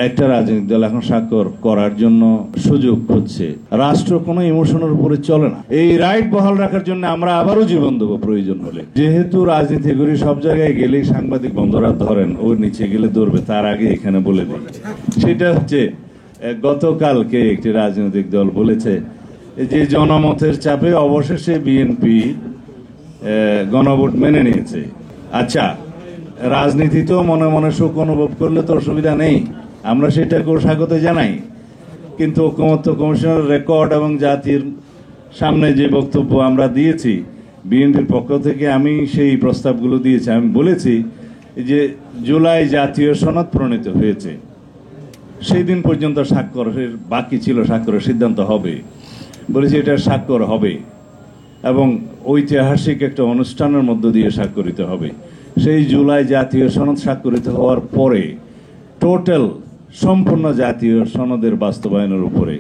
একটা রাজনৈতিক দল এখন স্বাক্ষর করার জন্য সুযোগ খুঁজছে। রাষ্ট্র কোনো ইমোশনের উপরে চলে না। এই রাইট বহাল রাখার জন্য আমরা আবারও জীবন দেবো প্রয়োজন হলে। যেহেতু রাজনীতি করি, সব জায়গায় গেলেই সাংবাদিক বন্ধুরা ধরেন ওর নিচে গেলে দৌড়বে, তার আগে এখানে বলে দিই। সেটা হচ্ছে গতকালকে একটি রাজনৈতিক দল বলেছে যে জনমতের চাপে অবশেষে বিএনপি গণভোট মেনে নিয়েছে। আচ্ছা, রাজনীতিতেও মনে মনে সুখ অনুভব করলে তো অসুবিধা নেই, আমরা সেটাকেও স্বাগত জানাই। কিন্তু ঐকমত্য কমিশনের রেকর্ড এবং জাতির সামনে যে বক্তব্য আমরা দিয়েছি বিএনপির পক্ষ থেকে, আমি সেই প্রস্তাবগুলো দিয়েছি। আমি বলেছি যে জুলাই জাতীয় সনদ প্রণীত হয়েছে, সেই দিন পর্যন্ত স্বাক্ষরের বাকি ছিল, স্বাক্ষরের সিদ্ধান্ত হবে বলেছি, এটা স্বাক্ষর হবে এবং ঐতিহাসিক একটা অনুষ্ঠানের মধ্য দিয়ে স্বাক্ষরিত হবে। সেই জুলাই জাতীয় সনদ স্বাক্ষরিত হওয়ার পরে টোটাল সম্পূর্ণ জাতীয় সনদের বাস্তবায়নের উপরে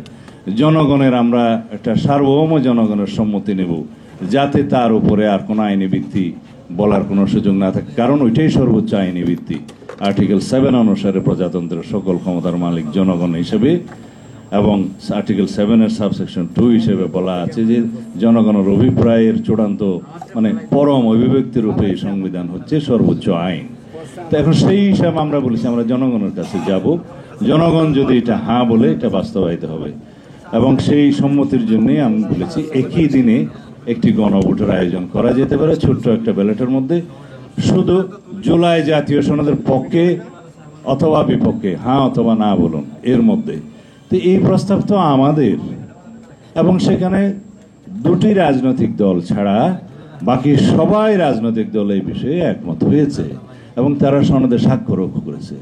জনগণের আমরা একটা সার্বভৌম জনগণের সম্মতি নেব, যাতে তার উপরে আর কোনো আইনি ভিত্তি বলার কোনো সুযোগ না থাকে। কারণ ওইটাই সর্বোচ্চ আইনি ভিত্তি। আর্টিকেল 7 অনুসারে প্রজাতন্ত্রের সকল ক্ষমতার মালিক জনগণ হিসেবে, এবং আর্টিকেল 7-এর সাবসেকশন 2 হিসেবে বলা আছে যে জনগণের অভিপ্রায়ের চূড়ান্ত মানে পরম অভিব্যক্তি রূপে সংবিধান হচ্ছে সর্বোচ্চ আইন। তো এখন সেই হিসাবে আমরা বলেছি আমরা জনগণের কাছে যাব, জনগণ যদি এটা হ্যাঁ বলে এটা বাস্তবায়িত হবে। এবং সেই সম্মতির জন্যই আমি বলেছি একই দিনে একটি গণভোটের আয়োজন করা যেতে পারে, ছোট্ট একটা ব্যালটের মধ্যে, শুধু জুলাই জাতীয় সনদের পক্ষে অথবা বিপক্ষে হ্যাঁ অথবা না বলুন এর মধ্যে। তো এই প্রস্তাব তো আমাদের, এবং সেখানে দুটি রাজনৈতিক দল ছাড়া বাকি সবাই রাজনৈতিক দল এই বিষয়ে একমত হয়েছে এবং তারা সনদে স্বাক্ষরও করেছে।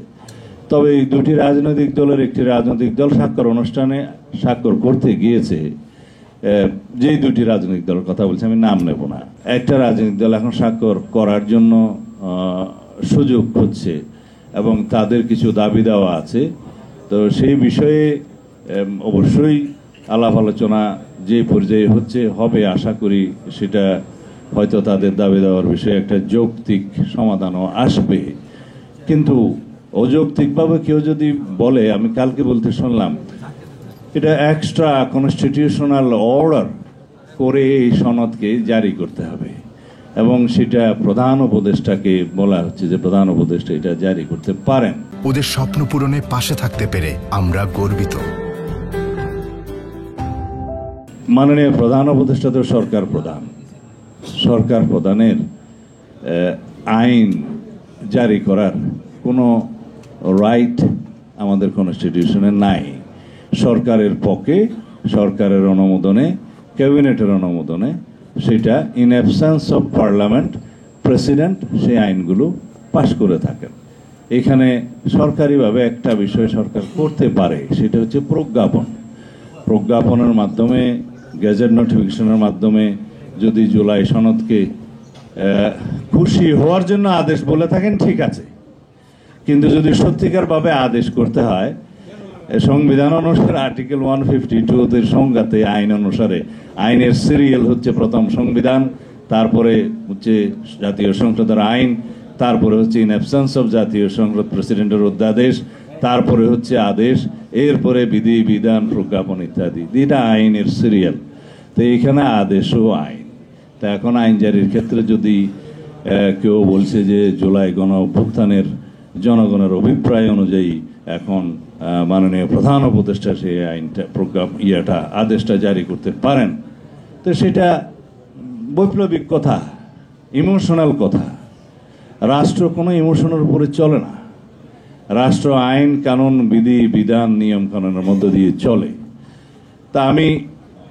তবে এই দুটি রাজনৈতিক দলের একটি রাজনৈতিক দল স্বাক্ষর অনুষ্ঠানে স্বাক্ষর করতে গিয়েছে, যেই দুটি রাজনৈতিক দলের কথা বলছি আমি নাম নেব না, একটা রাজনৈতিক দল এখন স্বাক্ষর করার জন্য সুযোগ খুঁজছে এবং তাদের কিছু দাবি দেওয়া আছে। তো সেই বিষয়ে অবশ্যই আলাপ আলোচনা যে পর্যায়ে হচ্ছে হবে, আশা করি সেটা হয়তো তাদের দাবি দেওয়ার বিষয়ে একটা যৌক্তিক সমাধানও আসবে। কিন্তু অযৌক্তিকভাবে কেউ যদি বলে, আমি কালকে বলতে শুনলাম এটা এক্সট্রা কনস্টিটিউশনাল অর্ডার করে এই সনদকে জারি করতে হবে এবং সেটা প্রধান উপদেষ্টাকে বলা হচ্ছে যে প্রধান উপদেষ্টা এটা জারি করতে পারেন। ওদের স্বপ্ন পূরণে পাশে থাকতে পেরে আমরা গর্বিত। মাননীয় প্রধান উপদেষ্টা তো সরকার প্রধান, সরকার প্রধানের আইন জারি করার কোনো রাইট আমাদের কনস্টিটিউশনে নাই। সরকারের পক্ষে, সরকারের অনুমোদনে, ক্যাবিনেটের অনুমোদনে, সেটা in absence of parliament president সেই আইনগুলো পাশ করে থাকেন। এখানে সরকারিভাবে একটা বিষয় সরকার করতে পারে, সেটা হচ্ছে প্রজ্ঞাপন। প্রজ্ঞাপনের মাধ্যমে, গেজেট নোটিফিকেশনের মাধ্যমে যদি জুলাই সনদকে খুশি হওয়ার জন্য আদেশ বলে থাকেন ঠিক আছে, কিন্তু যদি সত্যিকারভাবে আদেশ করতে হয় সংবিধান অনুসারে আর্টিকেল 152 সংজ্ঞাতে আইন অনুসারে, আইনের সিরিয়াল হচ্ছে প্রথম সংবিধান, তারপরে হচ্ছে জাতীয় সংসদের আইন, তারপরে হচ্ছে ইন অ্যাবসেন্স অফ জাতীয় সংসদ প্রেসিডেন্টের অধ্যাদেশ, তারপরে হচ্ছে আদেশ, এরপরে বিধি বিধান প্রজ্ঞাপন ইত্যাদি। এটা আইনের সিরিয়াল। তো এখানে আদেশও আইন। তা এখন আইন জারির ক্ষেত্রে যদি কেউ বলছে যে জুলাই গণ অভ্যুত্থানের জনগণের অভিপ্রায় অনুযায়ী এখন মাননীয় প্রধান উপদেষ্টা সেই আইনটা আদেশটা জারি করতে পারেন, তো সেটা বৈপ্লবিক কথা, ইমোশনাল কথা। রাষ্ট্র কোনো ইমোশনের উপরে চলে না। রাষ্ট্র আইন কানুন বিধি বিধান নিয়ম কানুনের মধ্য দিয়ে চলে। তা আমি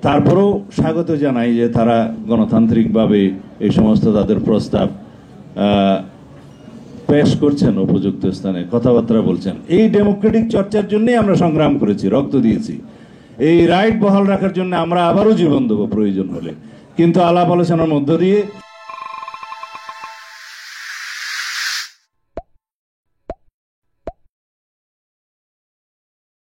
তারপরেও স্বাগত জানাই যে তারা গণতান্ত্রিকভাবে এই সমস্ত তাদের প্রস্তাব পেশ করছেন, উপযুক্ত স্থানে কথাবার্তা বলছেন। এই ডেমোক্রেটিক চর্চার জন্যই আমরা সংগ্রাম করেছি, রক্ত দিয়েছি। এই রাইট বহাল রাখার জন্য আমরা আবারও জীবন দেবো প্রয়োজন হলে, কিন্তু আলাপ আলোচনার মধ্য দিয়ে